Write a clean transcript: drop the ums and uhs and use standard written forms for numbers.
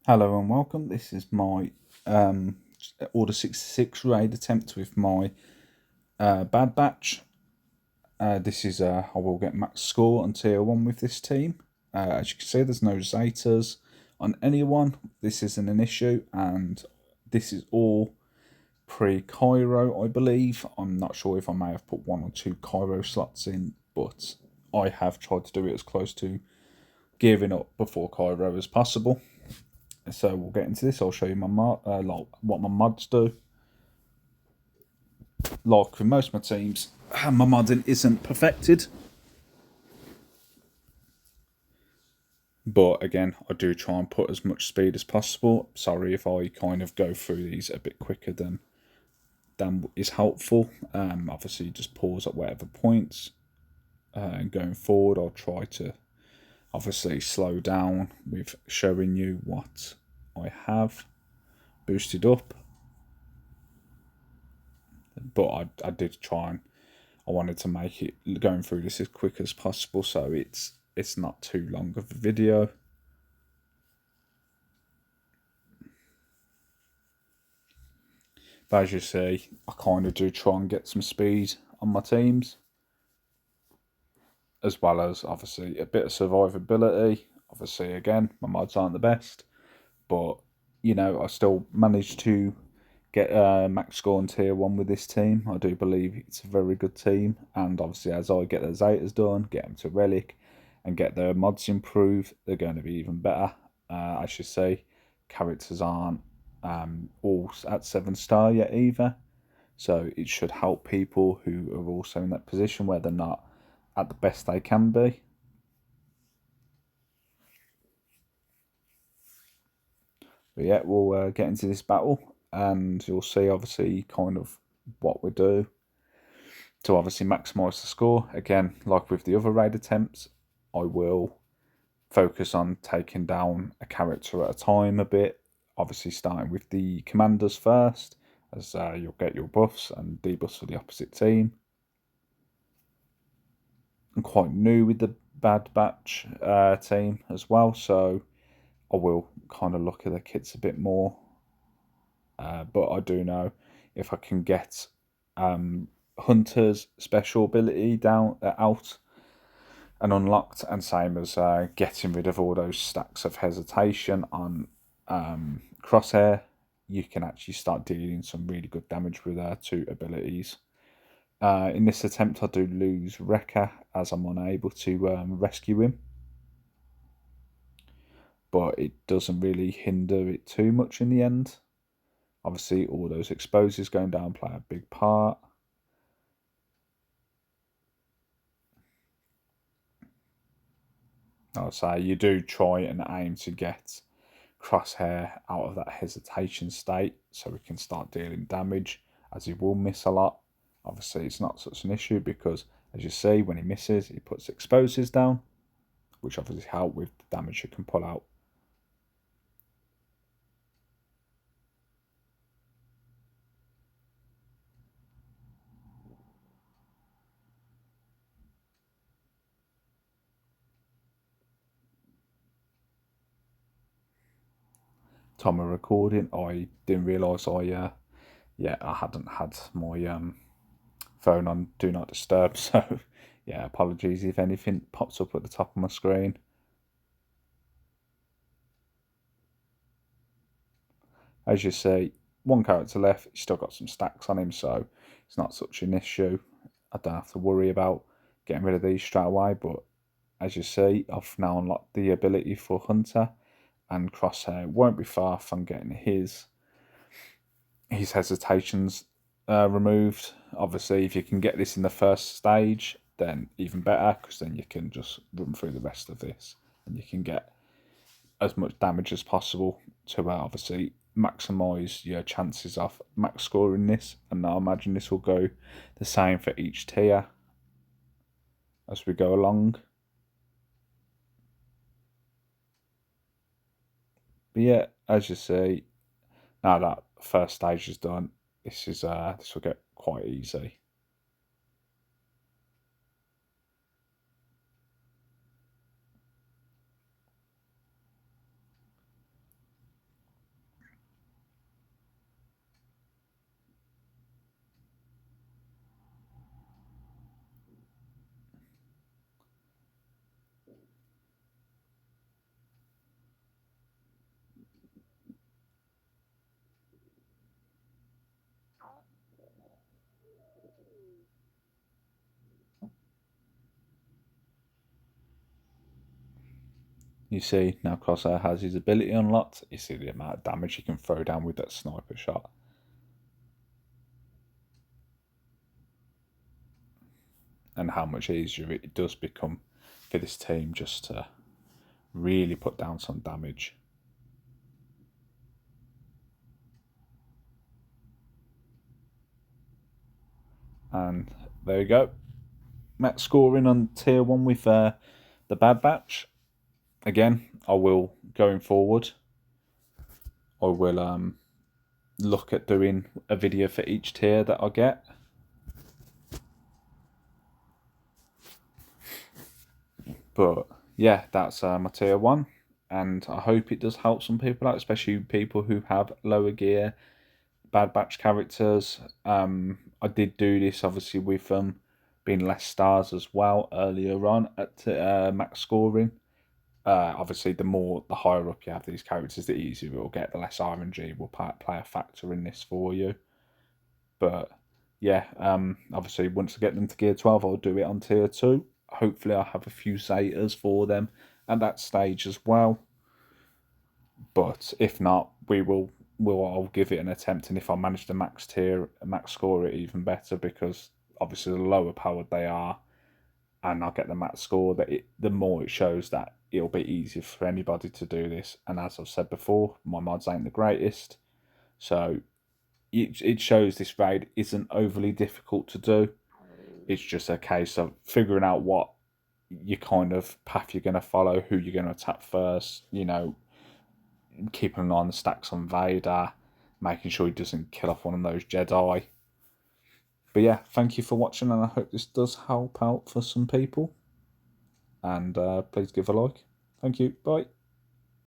Hello and welcome. This is my Order 66 raid attempt with my Bad Batch. This is I will get max score on tier 1 with this team. As you can see, there's no Zetas on anyone. This isn't an issue, and this is all pre-Cairo, I believe. I'm not sure if I may have put one or two Cairo slots in, but I have tried to do it as close to gearing up before Cairo as possible. So we'll get into this. I'll show you my what my mods do. Like with most of my teams, my modding isn't perfected, but again, I do try and put as much speed as possible. Sorry if I kind of go through these a bit quicker than is helpful. Obviously, just pause at whatever points. And going forward, I'll try to obviously slow down with showing you what I have boosted up. But I did try and I wanted to make it going through this as quick as possible, so it's not too long of a video. But as you see, I kind of do try and get some speed on my teams, as well as obviously a bit of survivability. Obviously, again, my mods aren't the best, but you know, I still managed to get max score on tier 1 with this team. I do believe it's a very good team, and obviously as I get the Zetas done, get them to Relic, and get their mods improved, they're going to be even better. I should say, characters aren't all at 7-star yet either, so it should help people who are also in that position where they're not at the best they can be. But yeah, we'll get into this battle, and you'll see obviously kind of what we do to obviously maximise the score. Again, like with the other raid attempts, I will focus on taking down a character at a time a bit. Obviously, starting with the commanders first, as you'll get your buffs and debuffs for the opposite team. I'm quite new with the Bad Batch team as well, so I will kind of look at the kits a bit more. But I do know if I can get Hunter's special ability out and unlocked, and same as getting rid of all those stacks of hesitation on Crosshair, you can actually start dealing some really good damage with their two abilities. In this attempt, I do lose Wrecker as I'm unable to rescue him, but it doesn't really hinder it too much in the end. Obviously, all those explosives going down play a big part. I'll say you do try and aim to get Crosshair out of that hesitation state so we can start dealing damage, as he will miss a lot. Obviously, it's not such an issue because, as you see, when he misses, he puts explosives down, which obviously help with the damage you can pull out. Time of recording, I didn't realise I hadn't had my phone on Do Not Disturb, so yeah, apologies if anything pops up at the top of my screen. As you see, one character left, he's still got some stacks on him, so it's not such an issue. I don't have to worry about getting rid of these straight away, but as you see, I've now unlocked the ability for Hunter, and Crosshair won't be far from getting his hesitations removed. Obviously, if you can get this in the first stage, then even better, because then you can just run through the rest of this, and you can get as much damage as possible to obviously maximise your chances of max scoring this. And I imagine this will go the same for each tier as we go along. But yeah, as you see, now that first stage is done, this will get quite easy. You see, now Crosshair has his ability unlocked. You see the amount of damage he can throw down with that sniper shot. And how much easier it does become for this team just to really put down some damage. And there you go. Max scoring on tier 1 with the Bad Batch. Again, I will, going forward, I will look at doing a video for each tier that I get. But yeah, that's my tier 1. And I hope it does help some people out, especially people who have lower gear Bad Batch characters. I did do this obviously with being less stars as well earlier on at max scoring. Obviously, the higher up you have these characters, the easier it will get. The less RNG will play a factor in this for you. But yeah, obviously once I get them to gear 12, I'll do it on tier 2. Hopefully, I'll have a few Zetas for them at that stage as well. But if not, I'll give it an attempt, and if I manage to max score it even better, because obviously the lower powered they are, and I'll get the max score, the more it shows that it'll be easier for anybody to do this. And as I've said before, my mods ain't the greatest, so it shows this raid isn't overly difficult to do. It's just a case of figuring out what your kind of path you're going to follow, who you're going to attack first, keeping an eye on the stacks on Vader, making sure he doesn't kill off one of those Jedi. But yeah, thank you for watching, and I hope this does help out for some people. And please give a like. Thank you. Bye.